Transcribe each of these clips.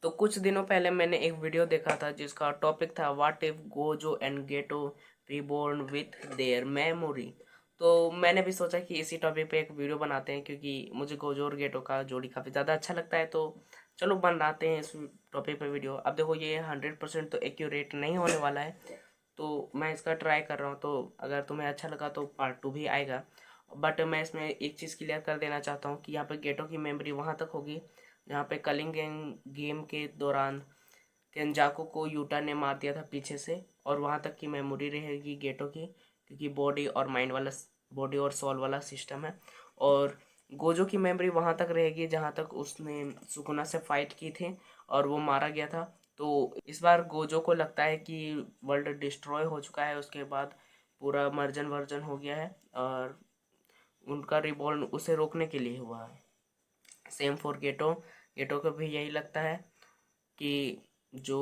तो कुछ दिनों पहले मैंने एक वीडियो देखा था जिसका टॉपिक था what if Gojo and Geto reborn with their memory. तो मैंने भी सोचा कि इसी टॉपिक पे एक वीडियो बनाते हैं क्योंकि मुझे गोजो और गेटो का जोड़ी काफ़ी ज़्यादा अच्छा लगता है। तो चलो बनाते हैं इस टॉपिक पे वीडियो। अब देखो ये 100% तो एक्यूरेट नहीं होने वाला है, तो मैं इसका ट्राई कर रहा हूँ। तो अगर तुम्हें अच्छा लगा तो पार्ट 2 भी आएगा। बट मैं इसमें एक चीज़ क्लियर कर देना चाहता हूँ कि यहाँ पे गेटो की मेमोरी वहाँ तक होगी जहाँ पे कलिंग गेम के दौरान केंजाको को यूटा ने मार दिया था पीछे से, और वहाँ तक की मेमोरी रहेगी गेटो की, क्योंकि बॉडी और सोल वाला सिस्टम है। और गोजो की मेमोरी वहाँ तक रहेगी जहाँ तक उसने सुकुना से फाइट की थी और वो मारा गया था। तो इस बार गोजो को लगता है कि वर्ल्ड डिस्ट्रॉय हो चुका है, उसके बाद पूरा मर्जन वर्जन हो गया है और उनका रिबॉर्न उसे रोकने के लिए हुआ है। सेम फॉर गेटो। गेटो को भी यही लगता है कि जो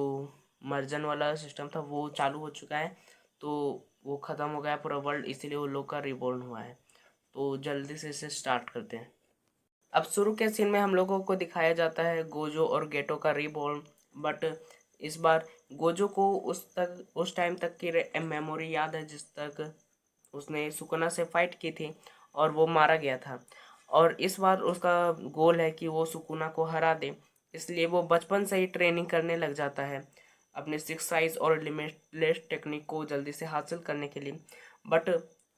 मर्जन वाला सिस्टम था वो चालू हो चुका है, तो वो ख़त्म हो गया पूरा वर्ल्ड, इसीलिए वो लोग का रिबॉर्न हुआ है। तो जल्दी से इसे स्टार्ट करते हैं। अब शुरू के सीन में हम लोगों को दिखाया जाता है गोजो और गेटो का रीबॉर्न। बट इस बार गोजो को उस टाइम तक की मेमोरी याद है जिस तक उसने सुकुना से फाइट की थी और वो मारा गया था। और इस बार उसका गोल है कि वो सुकुना को हरा दे, इसलिए वो बचपन से ही ट्रेनिंग करने लग जाता है अपने सिक्स साइज और लिमिटलेस टेक्निक को जल्दी से हासिल करने के लिए। बट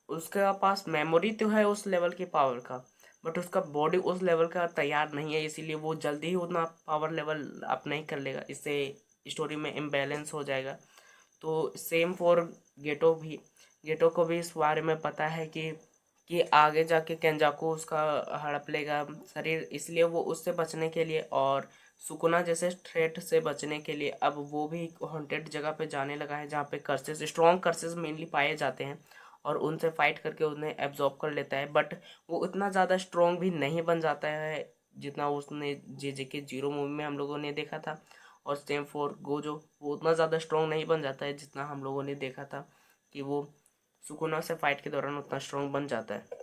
उसके पास मेमोरी तो है उस लेवल की पावर का, बट उसका बॉडी उस लेवल का तैयार नहीं है, इसीलिए वो जल्दी ही उतना पावर लेवल अप नहीं कर लेगा, इससे स्टोरी में इम्बैलेंस हो जाएगा। तो सेम फॉर गेटो भी। गेटो को भी इस बारे में पता है कि आगे जाके केंजाकू उसका हड़प लेगा शरीर, इसलिए वो उससे बचने के लिए और सुकुना जैसे थ्रेट से बचने के लिए अब वो भी हॉन्टेड जगह पे जाने लगा है जहाँ पे कर्सेस, स्ट्रॉन्ग कर्सेस मेनली पाए जाते हैं, और उनसे फाइट करके उन्हें एब्जॉर्ब कर लेता है। बट वो उतना ज़्यादा स्ट्रॉन्ग भी नहीं बन जाता है जितना उसने जे के जीरो मूवी में हम लोगों ने देखा था। और सेम फॉर गोजो, वो उतना ज़्यादा स्ट्रॉन्ग नहीं बन जाता है जितना हम लोगों ने देखा था कि वो सुकुना से फाइट के दौरान उतना स्ट्रॉन्ग बन जाता है।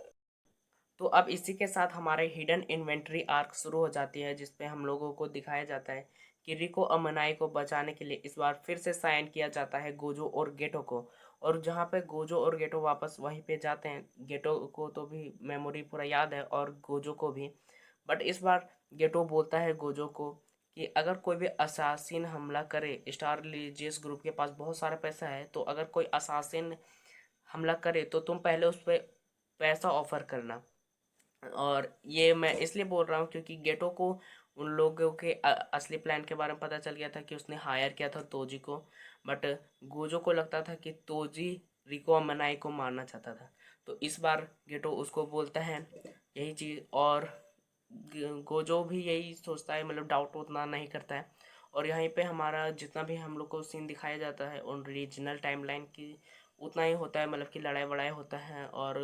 तो अब इसी के साथ हमारे हिडन इन्वेंट्री आर्क शुरू हो जाती है, जिसपे हम लोगों को दिखाया जाता है कि रिको अमनाई को बचाने के लिए इस बार फिर से साइन किया जाता है गोजो और गेटो को। और जहाँ पे गोजो और गेटो वापस वहीं पे जाते हैं, गेटो को तो भी मेमोरी पूरा याद है और गोजो को भी। बट इस बार गेटो बोलता है गोजो को कि अगर कोई भी असासिन हमला करे, स्टार रिलीजियस ग्रुप के पास बहुत सारा पैसा है, तो अगर कोई असासिन हमला करे तो तुम पहले उस पर पैसा ऑफर करना। और ये मैं इसलिए बोल रहा हूँ क्योंकि गेटो को उन लोगों के असली प्लान के बारे में पता चल गया था कि उसने हायर किया था तोजी को। बट गोजो को लगता था कि तोजी रिको मनाई को मारना चाहता था। तो इस बार गेटो उसको बोलता है यही चीज़, और गोजो भी यही सोचता है, मतलब डाउट उतना नहीं करता है। और यहीं पे हमारा जितना भी हम लोग को सीन दिखाया जाता है उन रीजनल टाइमलाइन की उतना ही होता है, मतलब कि लड़ाई वड़ाई होता है और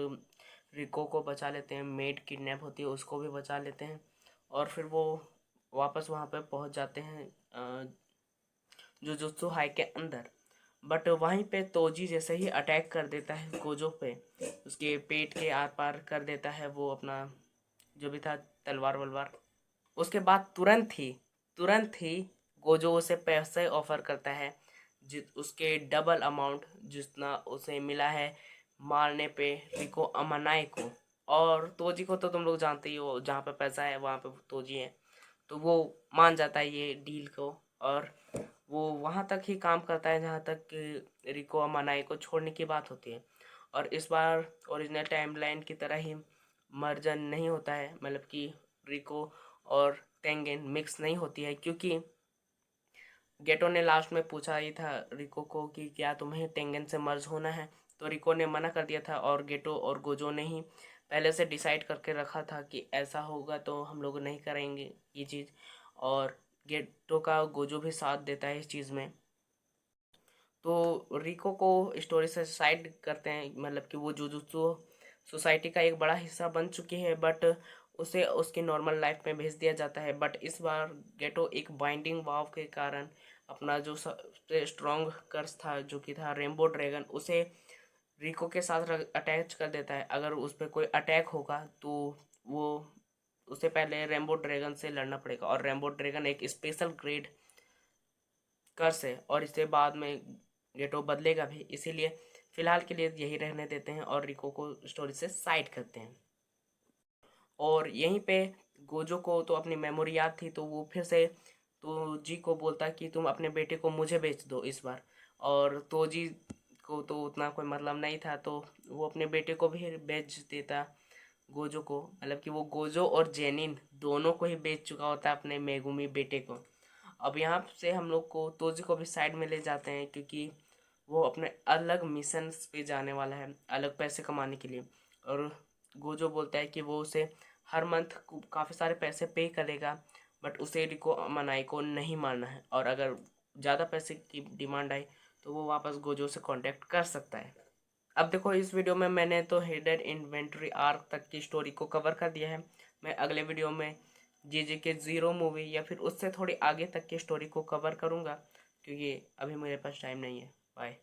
रिको को बचा लेते हैं, मेड किडनैप होती है उसको भी बचा लेते हैं, और फिर वो वापस वहाँ पे पहुँच जाते हैं जुजुत्सु हाई के अंदर। बट वहीं पे तोजी जैसे ही अटैक कर देता है गोजो पे, उसके पेट के आर पार कर देता है वो अपना जो भी था तलवार वलवार। उसके बाद तुरंत ही गोजो उसे पैसे ऑफर करता है, जित उसके डबल अमाउंट जितना उसे मिला है मारने पे रिको अमानाए को। और तोजी को तो तुम लोग जानते ही हो, जहाँ पे पैसा है वहाँ पे तोजी है, तो वो मान जाता है ये डील को। और वो वहाँ तक ही काम करता है जहाँ तक कि रिको अमानाए को छोड़ने की बात होती है। और इस बार ओरिजिनल टाइमलाइन की तरह ही मर्जन नहीं होता है, मतलब कि रिको और टेंगेन मिक्स नहीं होती है, क्योंकि गेटो ने लास्ट में पूछा ही था रिको को कि क्या तुम्हें टेंगेन से मर्ज होना है, तो रिको ने मना कर दिया था। और गेटो और गोजो ने ही पहले से डिसाइड करके रखा था कि ऐसा होगा तो हम लोग नहीं करेंगे ये चीज़। और गेटो का गोजो भी साथ देता है इस चीज़ में। तो रिको को स्टोरी से साइड करते हैं, मतलब कि वो जुजुत्सु सोसाइटी का एक बड़ा हिस्सा बन चुकी है, बट उसे उसकी नॉर्मल लाइफ में भेज दिया जाता है। बट इस बार गेटो एक बाइंडिंग वाव के कारण अपना जो सबसे स्ट्रॉन्ग कर्स था जो कि था रेनबो ड्रैगन, उसे रिको के साथ अटैच कर देता है। अगर उस पर कोई अटैक होगा तो वो उसे पहले रेनबो ड्रैगन से लड़ना पड़ेगा, और रेनबो ड्रैगन एक स्पेशल ग्रेड कर्स है और इससे बाद में गेटो बदलेगा भी, इसीलिए फिलहाल के लिए यही रहने देते हैं और रिको को स्टोरी से साइड करते हैं। और यहीं पे गोजो को तो अपनी मेमोरी याद थी, तो वो फिर से तोजी को बोलता कि तुम अपने बेटे को मुझे बेच दो इस बार। और तोजी को तो उतना कोई मतलब नहीं था, तो वो अपने बेटे को भी बेच देता गोजो को, मतलब कि वो गोजो और जेनिन दोनों को ही बेच चुका होता है अपने मेगुमी बेटे को। अब यहाँ से हम लोग को तोजी को भी साइड में ले जाते हैं, क्योंकि वो अपने अलग मिशन पे जाने वाला है, अलग पैसे कमाने के लिए। और गोजो बोलता है कि वो उसे हर मंथ काफ़ी सारे पैसे पे करेगा, बट उसे रिको मनाई को नहीं मारना है, और अगर ज़्यादा पैसे की डिमांड आई तो वो वापस गोजो से कांटेक्ट कर सकता है। अब देखो, इस वीडियो में मैंने तो हिडन इन्वेंट्री आर्क तक की स्टोरी को कवर कर दिया है। मैं अगले वीडियो में जे के ज़ीरो मूवी या फिर उससे थोड़ी आगे तक की स्टोरी को कवर करूँगा, क्योंकि अभी मेरे पास टाइम नहीं है। बाय।